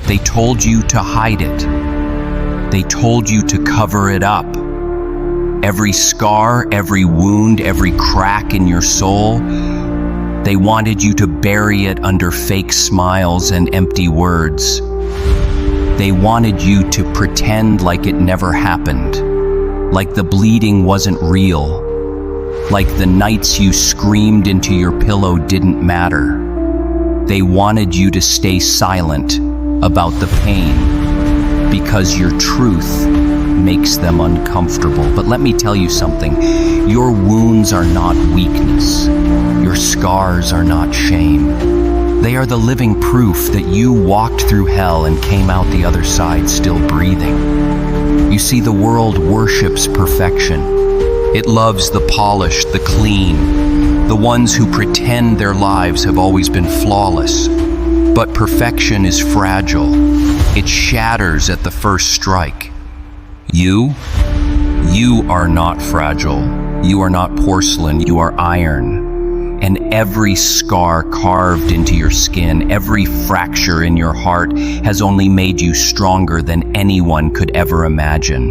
They told you to hide it. They told you to cover it up. Every scar, every wound, every crack in your soul, they wanted you to bury it under fake smiles and empty words. They wanted you to pretend like it never happened, like the bleeding wasn't real, like the nights you screamed into your pillow didn't matter. They wanted you to stay silent about the pain because your truth makes them uncomfortable. But let me tell you something. Your wounds are not weakness. Your scars are not shame. They are the living proof that you walked through hell and came out the other side still breathing. You see, the world worships perfection. It loves the polished, the clean, the ones who pretend their lives have always been flawless. But perfection is fragile. It shatters at the first strike. You are not fragile. You are not porcelain. You are iron. And every scar carved into your skin, every fracture in your heart has only made you stronger than anyone could ever imagine.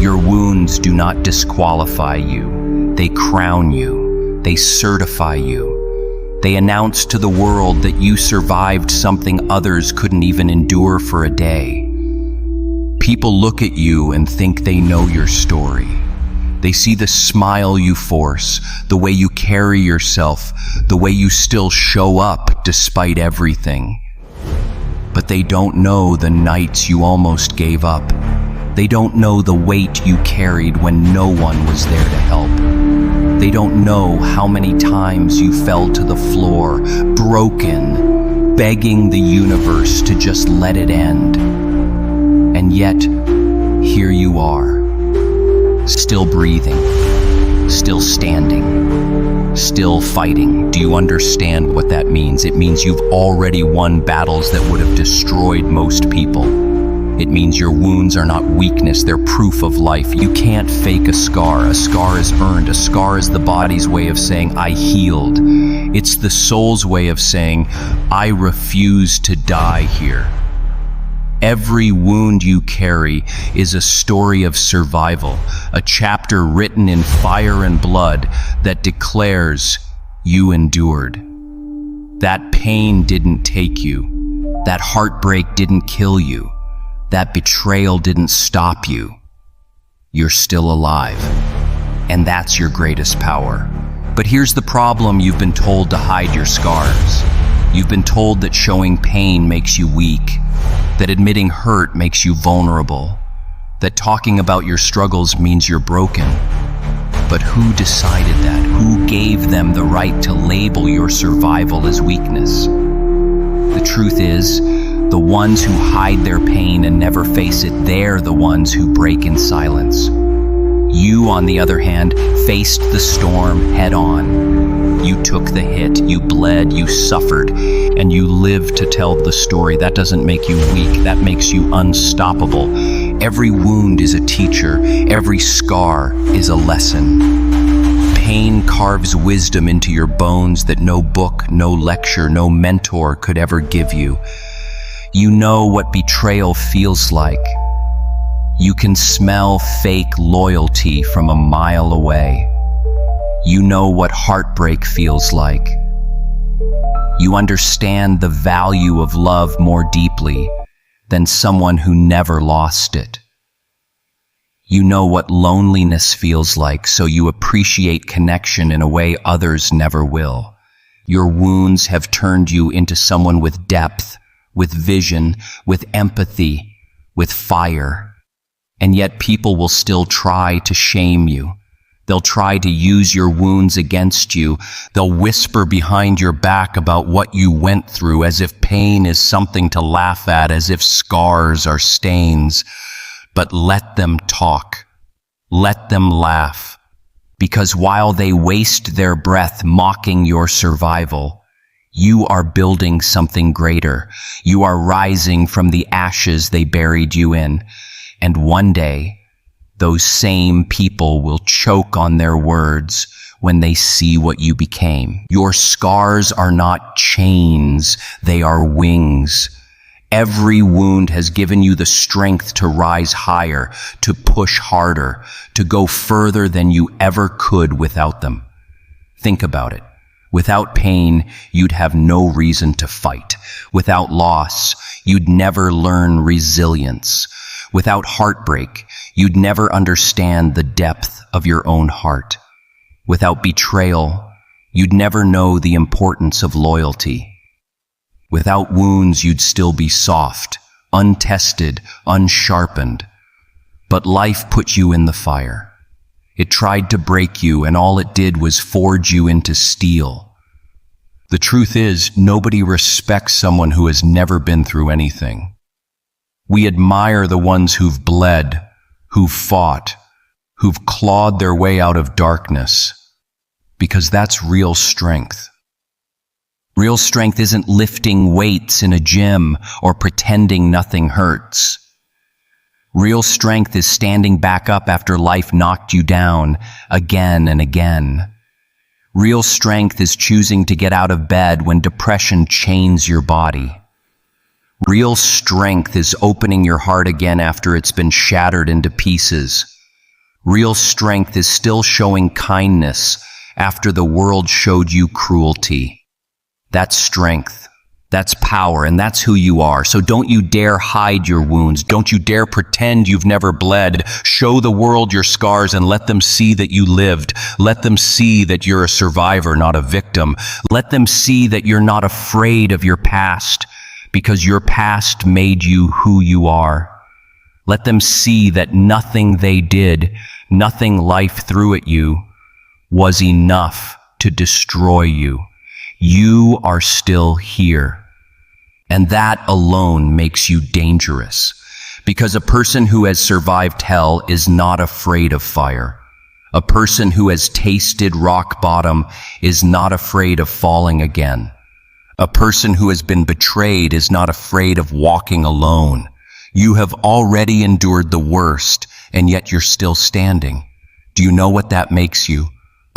Your wounds do not disqualify you. They crown you. They certify you. They announce to the world that you survived something others couldn't even endure for a day. People look at you and think they know your story. They see the smile you force, the way you carry yourself, the way you still show up despite everything. But they don't know the nights you almost gave up. They don't know the weight you carried when no one was there to help. They don't know how many times you fell to the floor, broken, begging the universe to just let it end. And yet, here you are, still breathing, still standing, still fighting. Do you understand what that means? It means you've already won battles that would have destroyed most people. It means your wounds are not weakness, they're proof of life. You can't fake a scar. A scar is earned. A scar is the body's way of saying, I healed. It's the soul's way of saying, I refuse to die here. Every wound you carry is a story of survival, a chapter written in fire and blood that declares you endured. That pain didn't take you. That heartbreak didn't kill you. That betrayal didn't stop you. You're still alive, and that's your greatest power. But here's the problem. You've been told to hide your scars. You've been told that showing pain makes you weak, that admitting hurt makes you vulnerable, that talking about your struggles means you're broken. But who decided that? Who gave them the right to label your survival as weakness? The truth is, the ones who hide their pain and never face it, they're the ones who break in silence. You, on the other hand, faced the storm head on. You took the hit, you bled, you suffered, and you lived to tell the story. That doesn't make you weak, that makes you unstoppable. Every wound is a teacher, every scar is a lesson. Pain carves wisdom into your bones that no book, no lecture, no mentor could ever give you. You know what betrayal feels like. You can smell fake loyalty from a mile away. You know what heartbreak feels like. You understand the value of love more deeply than someone who never lost it. You know what loneliness feels like, so you appreciate connection in a way others never will. Your wounds have turned you into someone with depth, with vision, with empathy, with fire. And yet people will still try to shame you. They'll try to use your wounds against you. They'll whisper behind your back about what you went through, as if pain is something to laugh at, as if scars are stains. But let them talk. Let them laugh. Because while they waste their breath mocking your survival, you are building something greater. You are rising from the ashes they buried you in. And one day, those same people will choke on their words when they see what you became. Your scars are not chains, they are wings. Every wound has given you the strength to rise higher, to push harder, to go further than you ever could without them. Think about it. Without pain, you'd have no reason to fight. Without loss, you'd never learn resilience. Without heartbreak, you'd never understand the depth of your own heart. Without betrayal, you'd never know the importance of loyalty. Without wounds, you'd still be soft, untested, unsharpened. But life put you in the fire. It tried to break you, and all it did was forge you into steel. The truth is, nobody respects someone who has never been through anything. We admire the ones who've bled, who've fought, who've clawed their way out of darkness, because that's real strength. Real strength isn't lifting weights in a gym or pretending nothing hurts. Real strength is standing back up after life knocked you down again and again. Real strength is choosing to get out of bed when depression chains your body. Real strength is opening your heart again after it's been shattered into pieces. Real strength is still showing kindness after the world showed you cruelty. That's strength. That's power, and that's who you are. So don't you dare hide your wounds. Don't you dare pretend you've never bled. Show the world your scars and let them see that you lived. Let them see that you're a survivor, not a victim. Let them see that you're not afraid of your past, because your past made you who you are. Let them see that nothing they did, nothing life threw at you, was enough to destroy you. You are still here. And that alone makes you dangerous, because a person who has survived hell is not afraid of fire. A person who has tasted rock bottom is not afraid of falling again. A person who has been betrayed is not afraid of walking alone. You have already endured the worst, and yet you're still standing. Do you know what that makes you?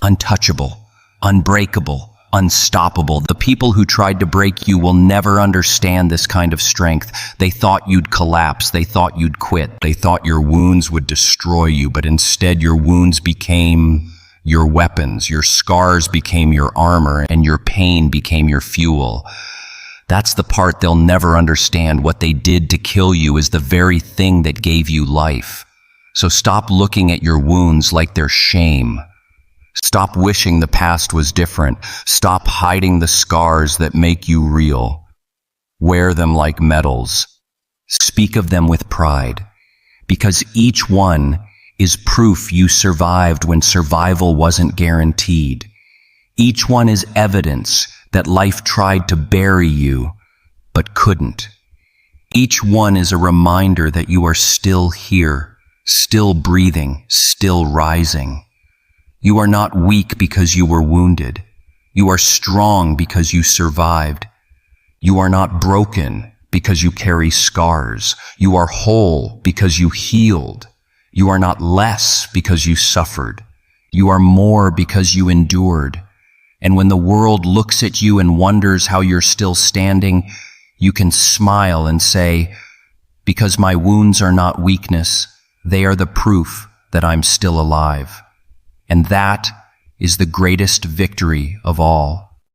Untouchable, unbreakable, unstoppable. The people who tried to break you will never understand this kind of strength. They thought you'd collapse. They thought you'd quit. They thought your wounds would destroy you, but instead your wounds became your weapons. Your scars became your armor, and your pain became your fuel. That's the part they'll never understand. What they did to kill you is the very thing that gave you life. So stop looking at your wounds like they're shame. Stop wishing the past was different. Stop hiding the scars that make you real. Wear them like medals. Speak of them with pride, because each one is proof you survived when survival wasn't guaranteed. Each one is evidence that life tried to bury you, but couldn't. Each one is a reminder that you are still here, still breathing, still rising. You are not weak because you were wounded. You are strong because you survived. You are not broken because you carry scars. You are whole because you healed. You are not less because you suffered. You are more because you endured. And when the world looks at you and wonders how you're still standing, you can smile and say, because my wounds are not weakness, they are the proof that I'm still alive. And that is the greatest victory of all.